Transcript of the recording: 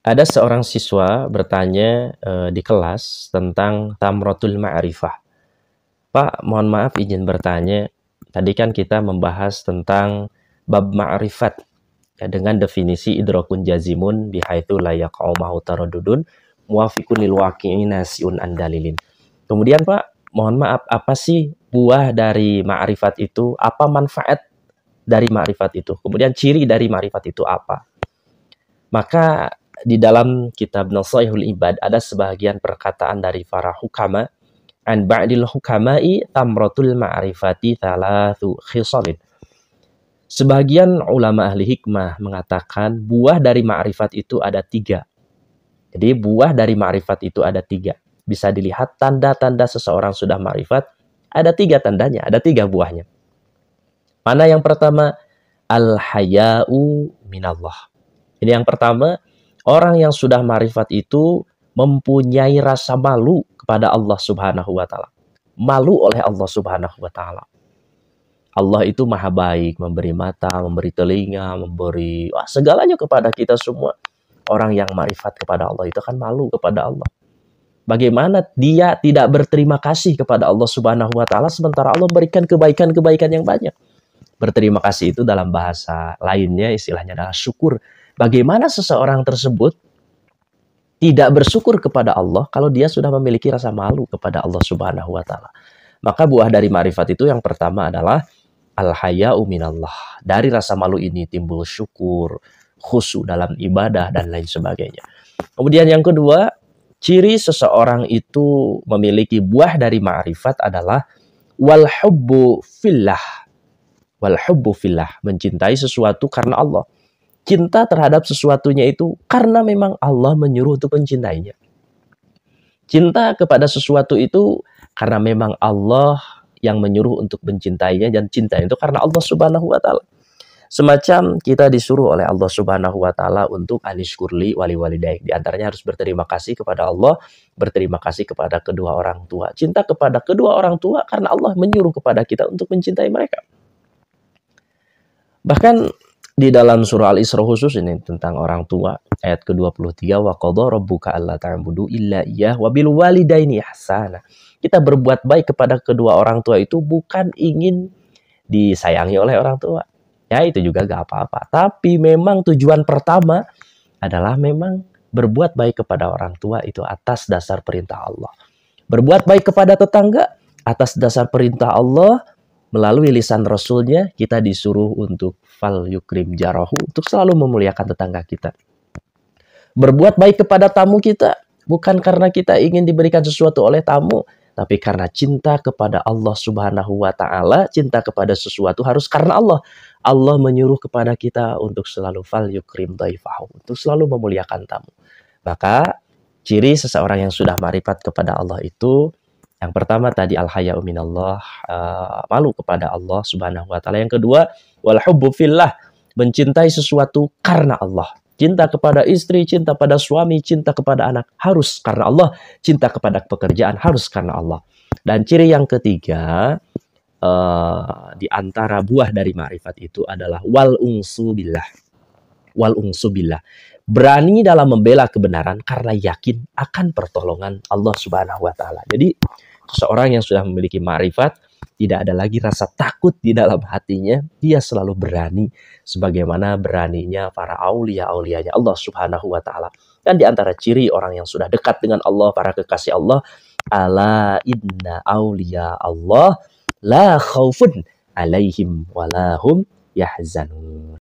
Ada seorang siswa bertanya di kelas tentang tamrotul ma'rifah. Pak, mohon maaf izin bertanya. Tadi kan kita membahas tentang bab ma'rifat ya, dengan definisi idrakun jazimun bihaitsu la yaqau mahu taraddudun muwafiqun lil waqi'i nasiun an dalilin. Kemudian Pak, mohon maaf, apa sih buah dari ma'rifat itu? Apa manfaat dari ma'rifat itu? Kemudian ciri dari ma'rifat itu apa? Maka di dalam kitab Nasaihul Ibad ada sebagian perkataan dari para hukama, an ba'dil hukama'i tamratul ma'rifati thalathu khisalin. Sebagian ulama ahli hikmah mengatakan buah dari ma'rifat itu ada 3. Jadi buah dari ma'rifat itu ada 3. Bisa dilihat tanda-tanda seseorang sudah ma'rifat, ada 3 tandanya, ada 3 buahnya. Mana yang pertama? Al-haya'u minallah. Ini yang pertama, orang yang sudah ma'rifat itu mempunyai rasa malu kepada Allah Subhanahu wa taala. Malu oleh Allah Subhanahu wa taala. Allah itu maha baik, memberi mata, memberi telinga, memberi segalanya kepada kita semua. Orang yang ma'rifat kepada Allah itu kan malu kepada Allah. Bagaimana dia tidak berterima kasih kepada Allah Subhanahu wa taala sementara Allah memberikan kebaikan-kebaikan yang banyak. Berterima kasih itu dalam bahasa lainnya istilahnya adalah syukur. Bagaimana seseorang tersebut tidak bersyukur kepada Allah kalau dia sudah memiliki rasa malu kepada Allah Subhanahu wa taala. Maka buah dari ma'rifat itu yang pertama adalah al-haya'u minallah. Dari rasa malu ini timbul syukur, khusyuk dalam ibadah dan lain sebagainya. Kemudian yang kedua, ciri seseorang itu memiliki buah dari ma'rifat adalah wal hubbu fillah. Wal hubbu fillah, mencintai sesuatu karena Allah. Cinta terhadap sesuatunya itu karena memang Allah menyuruh untuk mencintainya. Cinta kepada sesuatu itu karena memang Allah yang menyuruh untuk mencintainya, dan cinta itu karena Allah Subhanahu wa taala. Semacam kita disuruh oleh Allah Subhanahu wa taala untuk anishkurli wali walidaik. Di antaranya harus berterima kasih kepada Allah, berterima kasih kepada kedua orang tua. Cinta kepada kedua orang tua karena Allah menyuruh kepada kita untuk mencintai mereka. Bahkan di dalam surah Al-Isra khusus ini tentang orang tua, ayat ke-23, wa qadha rabbuka alla ta'budu illa iyyah wa bil walidaini ihsana. Kita berbuat baik kepada kedua orang tua itu bukan ingin disayangi oleh orang tua. Ya itu juga gak apa-apa. Tapi memang tujuan pertama adalah memang berbuat baik kepada orang tua itu atas dasar perintah Allah. Berbuat baik kepada tetangga atas dasar perintah Allah. Melalui lisan Rasulnya kita disuruh untuk fal yukrim jarahu, untuk selalu memuliakan tetangga kita. Berbuat baik kepada tamu kita bukan karena kita ingin diberikan sesuatu oleh tamu, tapi karena cinta kepada Allah Subhanahu wa taala. Cinta kepada sesuatu harus karena Allah. Allah menyuruh kepada kita untuk selalu fal yukrim dhaifahu, untuk selalu memuliakan tamu. Maka ciri seseorang yang sudah ma'rifat kepada Allah itu yang pertama tadi al-haya'u minallah, malu kepada Allah Subhanahu wa taala. Yang kedua, wal hubbu fillah, mencintai sesuatu karena Allah. Cinta kepada istri, cinta pada suami, cinta kepada anak harus karena Allah. Cinta kepada pekerjaan harus karena Allah. Dan ciri yang ketiga, di antara buah dari ma'rifat itu adalah wal unsu billah. Wal unsu billah. Berani dalam membela kebenaran karena yakin akan pertolongan Allah Subhanahu wa taala. Jadi seseorang yang sudah memiliki ma'rifat tidak ada lagi rasa takut di dalam hatinya. Dia selalu berani sebagaimana beraninya para aulia-aulianya Allah Subhanahu wa taala. Dan di antara ciri orang yang sudah dekat dengan Allah, para kekasih Allah, ala inna aulia Allah la khaufun alaihim walahum yahzanun.